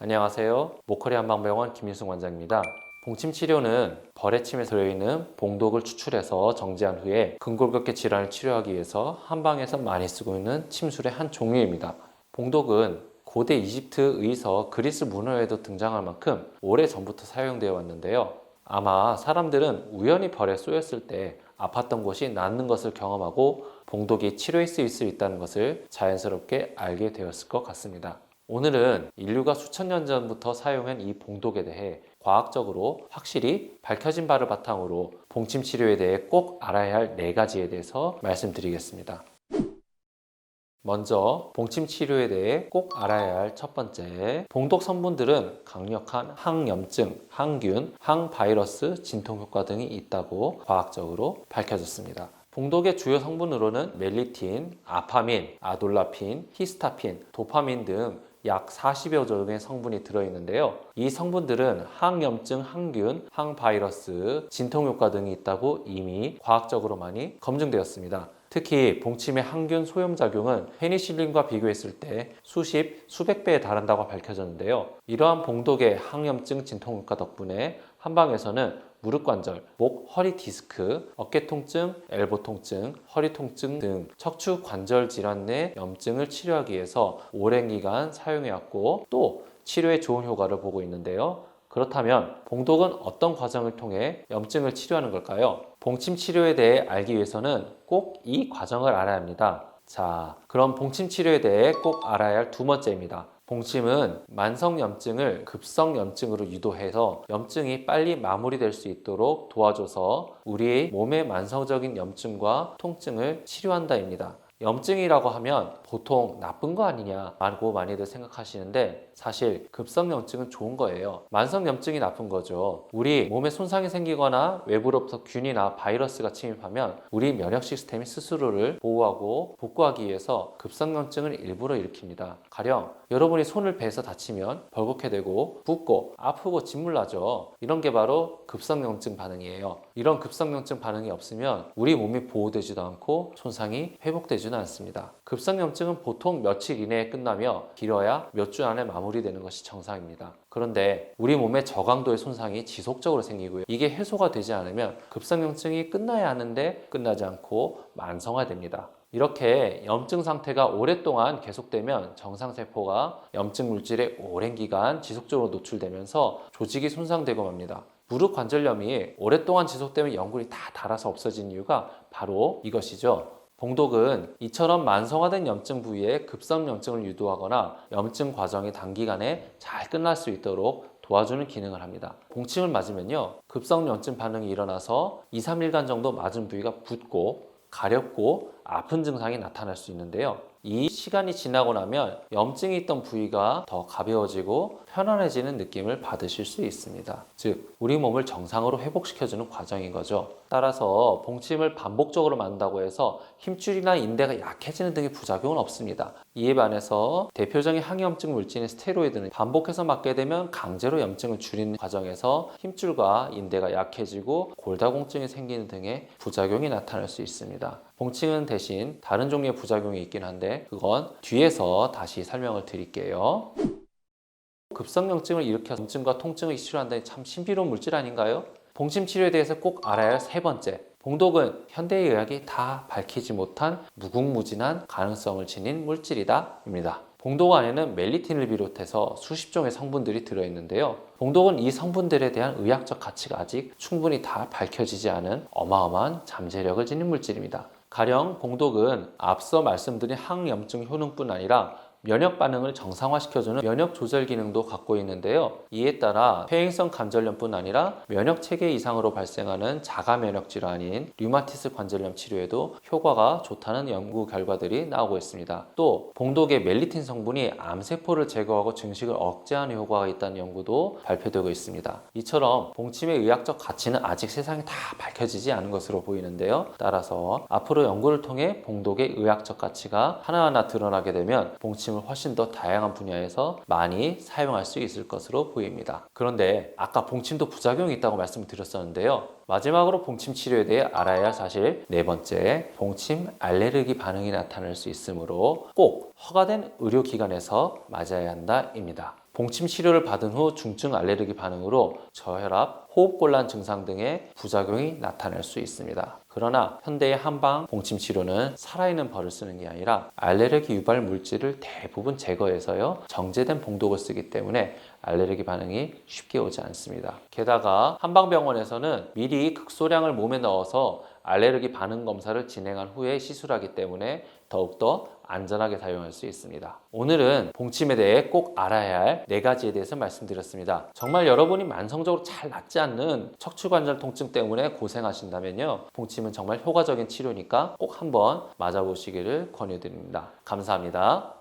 안녕하세요. 모커리 한방병원 김일승 원장입니다. 봉침 치료는 벌의 침에 들어있는 봉독을 추출해서 정제한 후에 근골격계 질환을 치료하기 위해서 한방에서 많이 쓰고 있는 침술의 한 종류입니다. 봉독은 고대 이집트 의서 그리스 문화에도 등장할 만큼 오래전부터 사용되어 왔는데요. 아마 사람들은 우연히 벌에 쏘였을 때 아팠던 곳이 낫는 것을 경험하고 봉독이 치료에 쓰일 수 있다는 것을 자연스럽게 알게 되었을 것 같습니다. 오늘은 인류가 수천 년 전부터 사용한 이 봉독에 대해 과학적으로 확실히 밝혀진 바를 바탕으로 봉침 치료에 대해 꼭 알아야 할 4가지에 대해서 말씀드리겠습니다. 먼저 봉침 치료에 대해 꼭 알아야 할 첫 번째, 봉독 성분들은 강력한 항염증, 항균, 항바이러스 진통 효과 등이 있다고 과학적으로 밝혀졌습니다. 봉독의 주요 성분으로는 멜리틴, 아파민, 아돌라핀, 히스타핀, 도파민 등 약 40여 종의 성분이 들어있는데요. 이 성분들은 항염증, 항균, 항바이러스, 진통 효과 등이 있다고 이미 과학적으로 많이 검증되었습니다. 특히 봉침의 항균 소염작용은 페니실린과 비교했을 때 수십, 수백 배에 달한다고 밝혀졌는데요. 이러한 봉독의 항염증 진통 효과 덕분에 한방에서는 무릎 관절, 목, 허리 디스크, 어깨 통증, 엘보 통증, 허리 통증 등 척추 관절 질환 내 염증을 치료하기 위해서 오랜 기간 사용해왔고 또 치료에 좋은 효과를 보고 있는데요. 그렇다면 봉독은 어떤 과정을 통해 염증을 치료하는 걸까요? 봉침 치료에 대해 알기 위해서는 꼭 이 과정을 알아야 합니다. 자, 그럼 봉침 치료에 대해 꼭 알아야 할 두 번째입니다. 봉침은 만성염증을 급성염증으로 유도해서 염증이 빨리 마무리될 수 있도록 도와줘서 우리의 몸의 만성적인 염증과 통증을 치료한다입니다. 염증이라고 하면 보통 나쁜 거 아니냐라고 많이들 생각하시는데 사실 급성염증은 좋은 거예요. 만성염증이 나쁜 거죠. 우리 몸에 손상이 생기거나 외부로부터 균이나 바이러스가 침입하면 우리 면역 시스템이 스스로를 보호하고 복구하기 위해서 급성염증을 일부러 일으킵니다. 가령 여러분이 손을 베서 다치면 벌겋게 되고 붓고 아프고 진물나죠. 이런 게 바로 급성염증 반응이에요. 이런 급성염증 반응이 없으면 우리 몸이 보호되지도 않고 손상이 회복되지는 않습니다. 급성염증은 보통 며칠 이내에 끝나며 길어야 몇 주 안에 마무리되는 것이 정상입니다. 그런데 우리 몸의 저강도의 손상이 지속적으로 생기고요. 이게 해소가 되지 않으면 급성염증이 끝나야 하는데 끝나지 않고 만성화됩니다. 이렇게 염증 상태가 오랫동안 계속되면 정상세포가 염증 물질에 오랜 기간 지속적으로 노출되면서 조직이 손상되고 맙니다. 무릎 관절염이 오랫동안 지속되면 연골이 다 닳아서 없어진 이유가 바로 이것이죠. 봉독은 이처럼 만성화된 염증 부위에 급성염증을 유도하거나 염증 과정이 단기간에 잘 끝날 수 있도록 도와주는 기능을 합니다. 봉침을 맞으면요, 급성염증 반응이 일어나서 2, 3일간 정도 맞은 부위가 붓고 가렵고 아픈 증상이 나타날 수 있는데요. 이 시간이 지나고 나면 염증이 있던 부위가 더 가벼워지고 편안해지는 느낌을 받으실 수 있습니다. 즉, 우리 몸을 정상으로 회복시켜주는 과정인 거죠. 따라서 봉침을 반복적으로 맞는다고 해서 힘줄이나 인대가 약해지는 등의 부작용은 없습니다. 이에 반해서 대표적인 항염증 물질인 스테로이드는 반복해서 맞게 되면 강제로 염증을 줄이는 과정에서 힘줄과 인대가 약해지고 골다공증이 생기는 등의 부작용이 나타날 수 있습니다. 봉침은 대신 다른 종류의 부작용이 있긴 한데 그건 뒤에서 다시 설명을 드릴게요. 급성염증을 일으켜 염증과 통증을 치료한다니 참 신비로운 물질 아닌가요? 봉침 치료에 대해서 꼭 알아야 할 세 번째, 봉독은 현대의 의학이 다 밝히지 못한 무궁무진한 가능성을 지닌 물질이다 입니다. 봉독 안에는 멜리틴을 비롯해서 수십 종의 성분들이 들어있는데요. 봉독은 이 성분들에 대한 의학적 가치가 아직 충분히 다 밝혀지지 않은 어마어마한 잠재력을 지닌 물질입니다. 가령 봉독은 앞서 말씀드린 항염증 효능뿐 아니라 면역 반응을 정상화시켜주는 면역 조절 기능도 갖고 있는데요. 이에 따라 퇴행성 관절염뿐 아니라 면역 체계 이상으로 발생하는 자가 면역 질환인 류마티스 관절염 치료에도 효과가 좋다는 연구 결과들이 나오고 있습니다. 또 봉독의 멜리틴 성분이 암세포를 제거하고 증식을 억제하는 효과가 있다는 연구도 발표되고 있습니다. 이처럼 봉침의 의학적 가치는 아직 세상에 다 밝혀지지 않은 것으로 보이는데요. 따라서 앞으로 연구를 통해 봉독의 의학적 가치가 하나하나 드러나게 되면 봉침을 훨씬 더 다양한 분야에서 많이 사용할 수 있을 것으로 보입니다. 그런데 아까 봉침도 부작용이 있다고 말씀을 드렸었는데요. 마지막으로 봉침 치료에 대해 알아야 할 사실 네 번째, 봉침 알레르기 반응이 나타날 수 있으므로 꼭 허가된 의료기관에서 맞아야 한다입니다. 봉침 치료를 받은 후 중증 알레르기 반응으로 저혈압, 호흡곤란 증상 등의 부작용이 나타날 수 있습니다. 그러나 현대의 한방 봉침 치료는 살아있는 벌을 쓰는 게 아니라 알레르기 유발 물질을 대부분 제거해서요 정제된 봉독을 쓰기 때문에 알레르기 반응이 쉽게 오지 않습니다. 게다가 한방병원에서는 미리 극소량을 몸에 넣어서 알레르기 반응 검사를 진행한 후에 시술하기 때문에 더욱더 안전하게 사용할 수 있습니다. 오늘은 봉침에 대해 꼭 알아야 할 4가지에 대해서 말씀드렸습니다. 정말 여러분이 만성적으로 잘 낫지 않는 척추관절 통증 때문에 고생하신다면요, 봉침은 정말 효과적인 치료니까 꼭 한번 맞아보시기를 권유드립니다. 감사합니다.